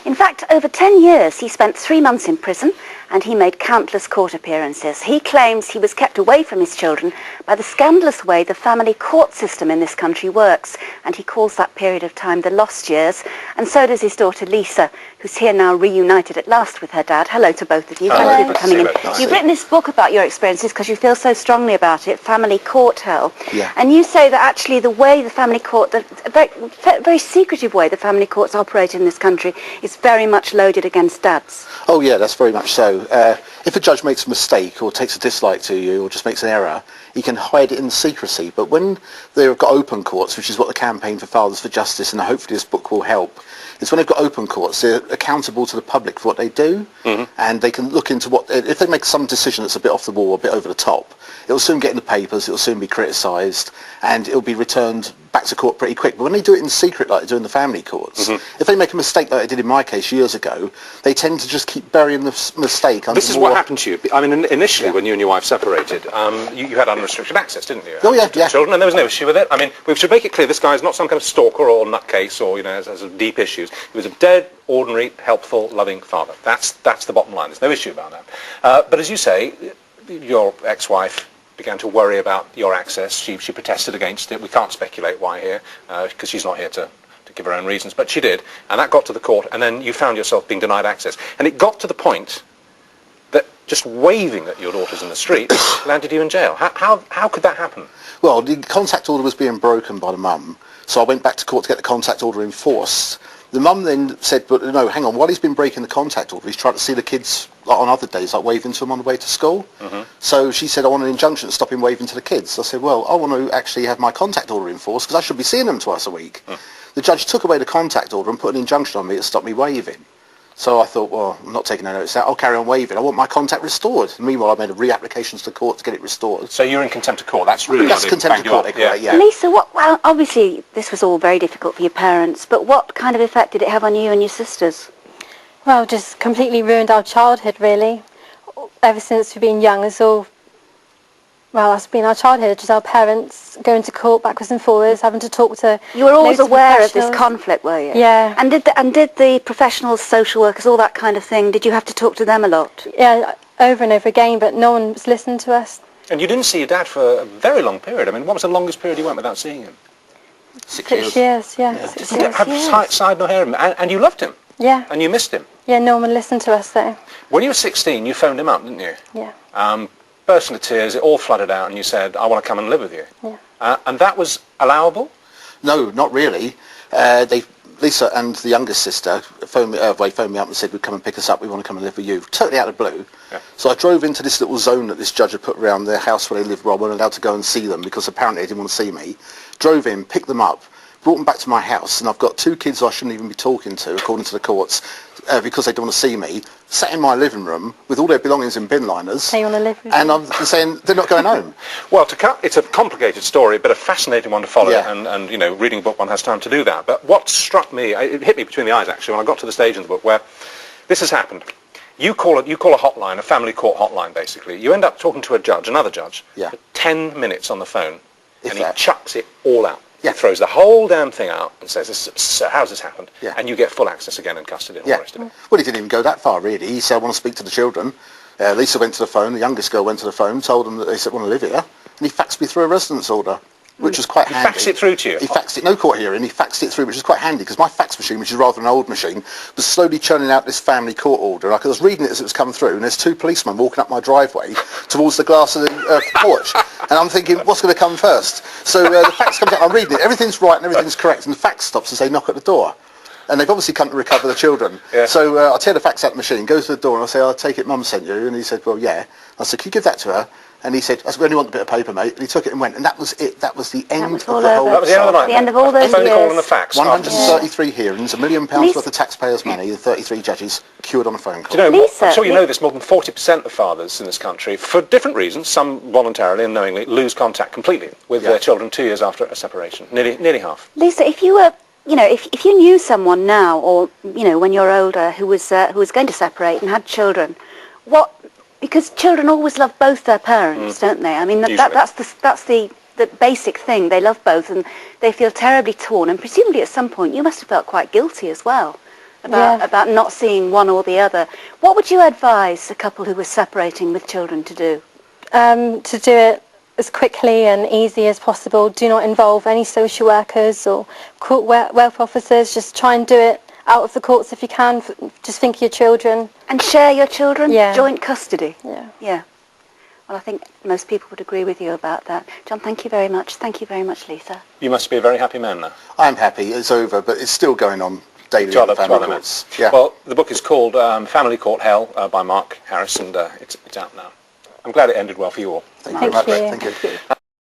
In fact, over 10 years he spent 3 months in prison and he made countless court appearances. He claims he was kept away from his children by the scandalous way the family court system in this country works, and he calls that period of time the lost years. And so does his daughter Lisa, who's here now reunited at last with her dad. Hello to both of you. Hello. Thank you for coming in. Nice. You've written this book about your experiences because you feel so strongly about it, Family Court Hell. Yeah. And you say that actually the way the family court, the very secretive way the family courts operate in this country is very much loaded against dads. Oh yeah, that's very much so. If a judge makes a mistake or takes a dislike to you or just makes an error, he can hide it in secrecy. But when they've got open courts, which is what the Campaign for Fathers for Justice and hopefully this book will help, is when they've got open courts, they're accountable to the public for what they do, and they can look into what, if they make some decision that's a bit off the wall, a bit over the top, it'll soon get in the papers, it'll soon be criticised, and it'll be returned back to court pretty quick. But when they do it in secret, like they do in the family courts, if they make a mistake like they did in my case years ago, they tend to just keep burying the mistake under This is what happened to you. I mean, initially when you and your wife separated, you had unrestricted access, didn't you? Oh yeah, to children, and there was no issue with it. I mean, we should make it clear this guy is not some kind of stalker or nutcase or, has deep issues. He was a dead, ordinary, helpful, loving father. That's the bottom line. There's no issue about that. But as you say, your ex-wife began to worry about your access. She protested against it. We can't speculate why here, because she's not here to give her own reasons, but she did, and that got to the court, and then you found yourself being denied access. And it got to the point that just waving at your daughters in the street landed you in jail. How could that happen? Well, the contact order was being broken by the mum, so I went back to court to get the contact order enforced. The mum then said, but no, hang on, while he's been breaking the contact order, he's tried to see the kids on other days, like waving to them on the way to school. So she said, I want an injunction to stop him waving to the kids. I said, well, I want to actually have my contact order enforced because I should be seeing them twice a week. The judge took away the contact order and put an injunction on me to stop me waving. So I thought, well, I'm not taking no notice of that. I'll carry on waving. I want my contact restored. And meanwhile, I made a re-application to the court to get it restored. So you're in contempt of court. That's really That's contempt of court, yeah. Lisa, well, obviously this was all very difficult for your parents, but what kind of effect did it have on you and your sisters? Well, just completely ruined our childhood, really. Ever since we've been young, that's been our childhood, just our parents going to court backwards and forwards, having to talk to... You were always aware of this conflict, were you? Yeah. And did the professionals, social workers, all that kind of thing, did you have to talk to them a lot? Yeah, over and over again, but no one was listening to us. And you didn't see your dad for a very long period. I mean, what was the longest period you went without seeing him? 6 6 years. years, yeah. 6 You didn't years. have side nor hair of him, and you loved him. Yeah. And you missed him. Yeah, no one listened to us, though. When you were 16, you phoned him up, didn't you? Yeah. Burst into tears, it all flooded out, and you said, I want to come and live with you. Yeah. And that was allowable? No, not really. Lisa and the youngest sister phoned me up and said, we'd come and pick us up, we want to come and live with you. Totally out of the blue. Yeah. So I drove into this little zone that this judge had put around their house where they lived, where I wasn't allowed to go and see them because apparently they didn't want to see me. Drove in, picked them up, brought them back to my house, and I've got 2 kids I shouldn't even be talking to, according to the courts, because they don't want to see me, sat in my living room with all their belongings in bin liners. They want to live with and you. I'm saying they're not going home. Well, it's a complicated story, but a fascinating one to follow, Yeah. and reading a book, one has time to do that. But what struck me, it hit me between the eyes, actually, when I got to the stage in the book where this has happened. You call a hotline, a family court hotline, basically. You end up talking to another judge, Yeah. for 10 minutes on the phone, If and he that. chucks it all out. Yeah. He throws the whole damn thing out and says, "Sir, how's this happened?" Yeah. And you get full access again and custody and all Yeah. the rest of it. Well, he didn't even go that far, really. He said, I want to speak to the children. Lisa went to the phone, the youngest girl went to the phone, told them that they said, want to live here. And he faxed me through a residence order, which was quite handy. Faxed it through to you? He faxed it, no court hearing, he faxed it through, which is quite handy, because my fax machine, which is rather an old machine, was slowly churning out this family court order. Like I was reading it as it was coming through, and there's 2 policemen walking up my driveway towards the glass of the porch. And I'm thinking, what's going to come first? So the fax comes out, I'm reading it, everything's right and everything's correct, and the fax stops as they knock at the door. And they've obviously come to recover the children. Yeah. So I tear the fax out of the machine, goes to the door, and I say, I'll take it, Mum sent you. And he said, well, yeah. I said, can you give that to her? And he said, I only want a bit of paper, mate. And he took it and went. And that was it. That was the end was of all the whole... over. That was the end of the night. The end of all those phone call years. and the fax. 133 hearings, £1 million Lisa- worth of taxpayers' money, and 33 judges cured on a phone call. Do you know, Lisa, I'm sure you know this, more than 40% of fathers in this country, for different reasons, some voluntarily and knowingly, lose contact completely with their children 2 years after a separation. Nearly half. Lisa, if you were, if you knew someone now, or when you're older, who was going to separate and had children, because children always love both their parents, don't they? I mean, that's the basic thing. They love both, and they feel terribly torn. And presumably, at some point, you must have felt quite guilty as well about not seeing one or the other. What would you advise a couple who were separating with children to do? To do it as quickly and easy as possible. Do not involve any social workers or court welfare officers. Just try and do it out of the courts if you can. Just think of your children. And share your children? Yeah. Joint custody? Yeah. Yeah. Well, I think most people would agree with you about that. John, thank you very much. Thank you very much, Lisa. You must be a very happy man now. I'm happy. It's over, but it's still going on daily in the family courts. Yeah. Well, the book is called Family Court Hell by Mark Harris, and it's out now. I'm glad it ended well for you all. Thank you very much. you. Thank you.